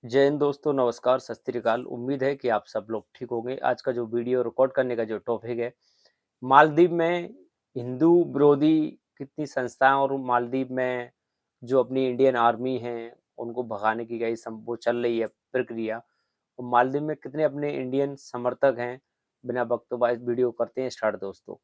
जय हिंद दोस्तों, नमस्कार, सत श्री अकाल। उम्मीद है कि आप सब लोग ठीक होंगे। आज का जो वीडियो रिकॉर्ड करने का जो टॉपिक है, मालदीव में हिंदू विरोधी कितनी संस्थाएं और मालदीव में जो अपनी इंडियन आर्मी है, उनको भगाने की गई वो चल रही है प्रक्रिया। और मालदीव में कितने अपने इंडियन समर्थक हैं। बिना बकवास वीडियो करते हैं स्टार्ट दोस्तों।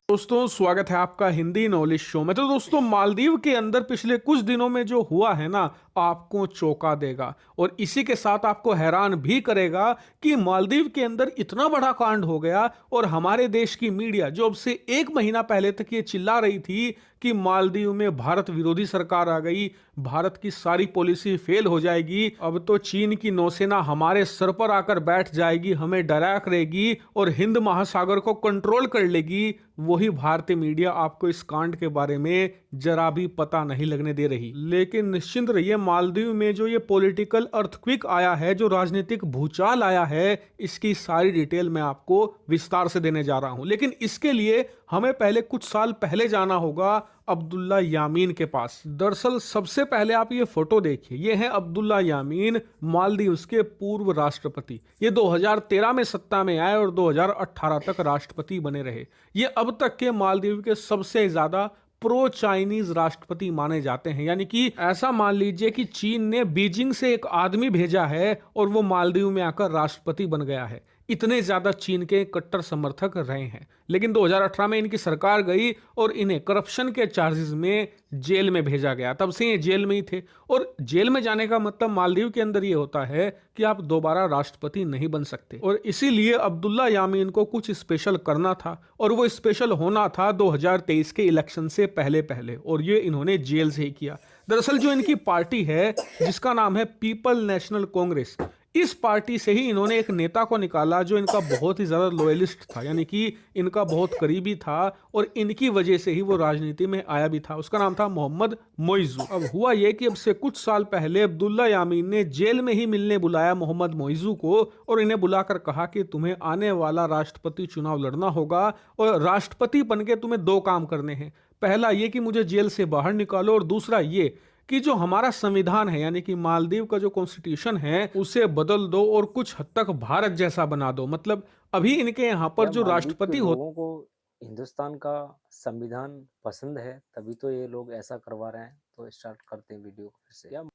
दोस्तों स्वागत है आपका हिंदी नॉलेज शो में। तो दोस्तों मालदीव के अंदर पिछले कुछ दिनों में जो हुआ है ना, आपको चौंका देगा और इसी के साथ आपको हैरान भी करेगा कि मालदीव के अंदर इतना बड़ा कांड हो गया। और हमारे देश की मीडिया जो अब से एक महीना पहले तक ये चिल्ला रही थी कि मालदीव में भारत विरोधी सरकार आ गई, भारत की सारी पॉलिसी फेल हो जाएगी, अब तो चीन की नौसेना हमारे सर पर आकर बैठ जाएगी, हमें डरा करेगी और हिंद महासागर को कंट्रोल कर लेगी, वही भारतीय मीडिया आपको इस कांड के बारे में जरा भी पता नहीं लगने दे रही। लेकिन निश्चिंत रहिए, मालदीव में जो ये पॉलिटिकल अर्थक्वेक आया है, जो राजनीतिक भूचाल आया है, इसकी सारी डिटेल मैं आपको विस्तार से देने जा रहा हूं। लेकिन इसके लिए हमें पहले कुछ साल पहले जाना होगा अब्दुल्ला यामीन के पास। दरअसल सबसे पहले आप ये फोटो देखिए, ये है अब्दुल्ला यामीन, मालदीव के पूर्व राष्ट्रपति। ये 2013 में सत्ता में आए और 2018 तक राष्ट्रपति बने रहे। ये अब तक के मालदीव के सबसे ज्यादा प्रो चाइनीज राष्ट्रपति माने जाते हैं। यानी कि ऐसा मान लीजिए कि चीन ने बीजिंग से एक आदमी भेजा है और वो मालदीव में आकर राष्ट्रपति बन गया है। इतने ज्यादा चीन के कट्टर समर्थक रहे हैं। लेकिन 2018 में इनकी सरकार गई और इन्हें करप्शन के चार्जेस में जेल में भेजा गया। तब से ये जेल में ही थे। और जेल में जाने का मतलब मालदीव के अंदर ये होता है कि आप दोबारा राष्ट्रपति नहीं बन सकते। और इसीलिए अब्दुल्ला यामीन को कुछ स्पेशल करना था और वो स्पेशल होना था 2023 के इलेक्शन से पहले पहले, और ये इन्होंने जेल से ही किया। दरअसल जो इनकी पार्टी है जिसका नाम है पीपल नेशनल कांग्रेस, इस पार्टी से ही इन्होंने एक नेता को निकाला जो इनका बहुत ही ज्यादा लॉयलिस्ट था, यानी कि इनका बहुत करीबी था और इनकी वजह से ही वो राजनीति में आया भी था। उसका नाम था मोहम्मद मोइजू। अब हुआ ये कि अब से कुछ साल पहले अब्दुल्ला यामीन ने जेल में ही मिलने बुलाया मोहम्मद मोइजू को और इन्हें बुलाकर कहा कि तुम्हें आने वाला राष्ट्रपति चुनाव लड़ना होगा और राष्ट्रपति बनके तुम्हें दो काम करने हैं। पहला ये कि मुझे जेल से बाहर निकालो और दूसरा ये कि जो हमारा संविधान है, यानी कि मालदीव का जो कॉन्स्टिट्यूशन है, उसे बदल दो और कुछ हद तक भारत जैसा बना दो। मतलब अभी इनके यहाँ पर क्या जो मालदीव के राष्ट्रपति होता लोगों को हिंदुस्तान का संविधान पसंद है, तभी तो ये लोग ऐसा करवा रहे हैं। तो स्टार्ट करते हैं वीडियो को फिर से। क्या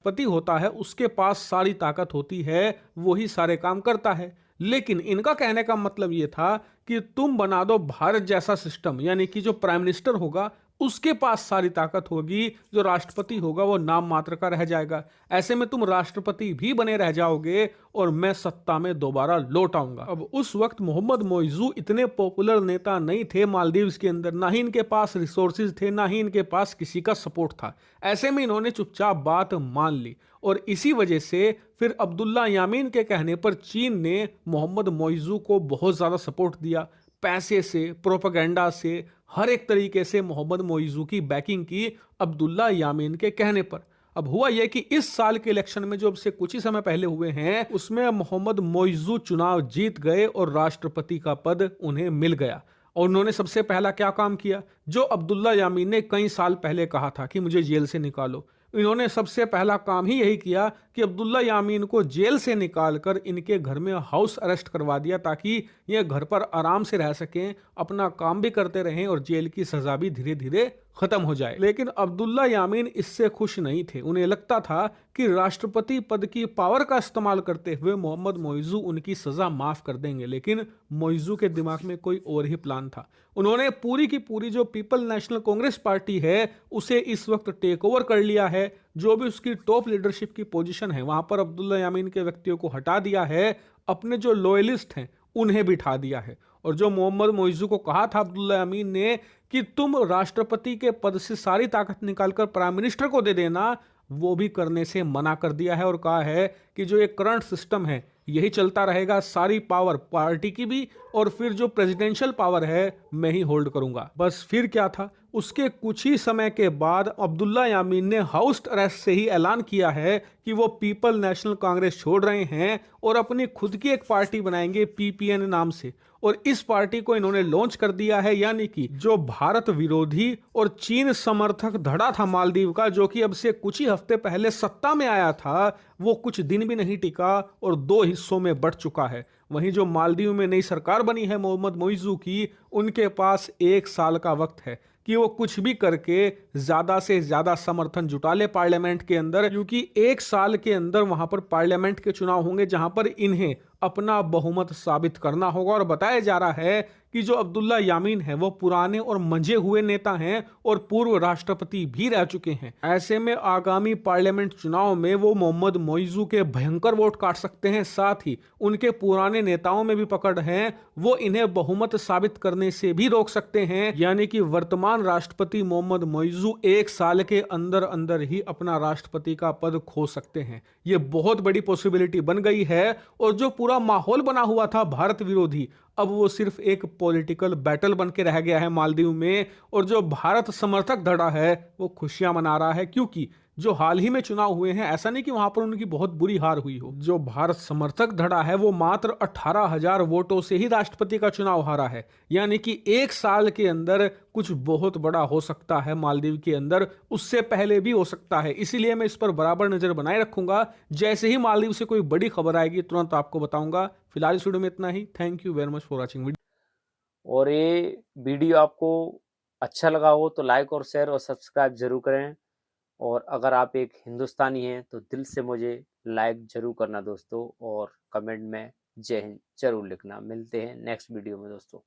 पति होता है उसके पास सारी ताकत होती है, वही सारे काम करता है। लेकिन इनका कहने का मतलब ये था कि तुम बना दो भारत जैसा सिस्टम, यानी कि जो प्राइम मिनिस्टर होगा उसके पास सारी ताकत होगी, जो राष्ट्रपति होगा वो नाम मात्र का रह जाएगा। ऐसे में तुम राष्ट्रपति भी बने रह जाओगे और मैं सत्ता में दोबारा लौट आऊंगा। अब उस वक्त मोहम्मद मोइजू इतने पॉपुलर नेता नहीं थे मालदीव्स के अंदर, ना ही इनके पास रिसोर्सेज थे, ना ही इनके पास किसी का सपोर्ट था। ऐसे में इन्होंने चुपचाप बात मान ली और इसी वजह से फिर अब्दुल्ला यामीन के कहने पर चीन ने मोहम्मद मोइजू को बहुत ज़्यादा सपोर्ट दिया, पैसे से, प्रोपेगेंडा से, हर एक तरीके से मोहम्मद मोइजू की बैकिंग की अब्दुल्ला यामीन के कहने पर। अब हुआ यह कि इस साल के इलेक्शन में जो अब से कुछ ही समय पहले हुए हैं, उसमें मोहम्मद मोइजू चुनाव जीत गए और राष्ट्रपति का पद उन्हें मिल गया। और उन्होंने सबसे पहला क्या काम किया, जो अब्दुल्ला यामीन ने कई साल पहले कहा था कि मुझे जेल से निकालो, इन्होंने सबसे पहला काम ही यही किया कि अब्दुल्ला यामीन को जेल से निकालकर इनके घर में हाउस अरेस्ट करवा दिया, ताकि ये घर पर आराम से रह सकें, अपना काम भी करते रहें और जेल की सजा भी धीरे धीरे खत्म हो जाए। लेकिन अब्दुल्ला यामीन इससे खुश नहीं थे। उन्हें लगता था कि राष्ट्रपति पद की पावर का इस्तेमाल करते हुए मोहम्मद मोइजू उनकी सजा माफ कर देंगे। लेकिन मोइजू के दिमाग में कोई और ही प्लान था। उन्होंने पूरी की पूरी जो पीपल नेशनल कांग्रेस पार्टी है उसे इस वक्त टेक ओवर कर लिया है। जो भी उसकी टॉप लीडरशिप की पोजीशन है वहां पर अब्दुल्ला यामीन के व्यक्तियों को हटा दिया है, अपने जो लॉयलिस्ट हैं उन्हें बिठा दिया है। और जो मोहम्मद मोइजू को कहा था अब्दुल्ला यामीन ने कि तुम राष्ट्रपति के पद से सारी ताकत निकालकर प्राइम मिनिस्टर को दे देना, वो भी करने से मना कर दिया है और कहा है कि जो एक करंट सिस्टम है, यही चलता रहेगा, सारी पावर पार्टी की भी, और फिर जो प्रेसिडेंशियल पावर है मैं ही होल्ड करूंगा। बस फिर क्या था, उसके कुछ ही समय के बाद अब्दुल्ला यामीन ने हाउस अरेस्ट से ही ऐलान किया है कि वो पीपल नेशनल कांग्रेस छोड़ रहे हैं और अपनी खुद की एक पार्टी बनाएंगे पीपीएन नाम से। और इस पार्टी को इन्होंने लॉन्च कर दिया है, यानी कि जो भारत विरोधी और चीन समर्थक धड़ा था मालदीव का, जो कि अब से कुछ ही हफ्ते पहले सत्ता में आया था, वो कुछ दिन भी नहीं टिका और दो हिस्सों में बंट चुका है। वहीं जो मालदीव में नई सरकार बनी है मोहम्मद मोइजू की, उनके पास 1 साल का वक्त है कि वो कुछ भी करके ज्यादा से ज्यादा समर्थन जुटा ले पार्लियामेंट के अंदर, क्योंकि 1 साल के अंदर वहां पर पार्लियामेंट के चुनाव होंगे जहां पर इन्हें अपना बहुमत साबित करना होगा। और बताया जा रहा है कि जो अब्दुल्ला यामीन है वो पुराने और मंझे हुए नेता हैं और पूर्व राष्ट्रपति भी रह चुके हैं। ऐसे में आगामी पार्लियामेंट चुनाव में वो मोहम्मद मोइजू के भयंकर वोट काट सकते हैं। साथ ही उनके पुराने नेताओं में भी पकड़ है, वो इन्हें बहुमत साबित करने से भी रोक सकते हैं। यानी कि वर्तमान राष्ट्रपति मोहम्मद मोइजू 1 साल के अंदर अंदर ही अपना राष्ट्रपति का पद खो सकते हैं। ये बहुत बड़ी पॉसिबिलिटी बन गई है। और जो पूरा माहौल बना हुआ था भारत विरोधी, अब वो सिर्फ एक पॉलिटिकल बैटल बन के रह गया है मालदीव में। और जो भारत समर्थक धड़ा है वो खुशियां मना रहा है, क्योंकि जो हाल ही में चुनाव हुए हैं, ऐसा नहीं कि वहां पर उनकी बहुत बुरी हार हुई हो। जो भारत समर्थक धड़ा है वो मात्र 18,000 वोटों से ही राष्ट्रपति का चुनाव हारा है। यानी कि 1 साल के अंदर कुछ बहुत बड़ा हो सकता है मालदीव के अंदर, उससे पहले भी हो सकता है। इसीलिए मैं इस पर बराबर नजर बनाए रखूंगा। जैसे ही मालदीव से कोई बड़ी खबर आएगी तुरंत आपको बताऊंगा। फिलहाल इस वीडियो में इतना ही। Thank you very much for watching. और ये वीडियो आपको अच्छा लगा हो तो लाइक और शेयर और सब्सक्राइब जरूर करें। और अगर आप एक हिंदुस्तानी हैं तो दिल से मुझे लाइक जरूर करना दोस्तों, और कमेंट में जय हिंद जरूर लिखना। मिलते हैं नेक्स्ट वीडियो में दोस्तों।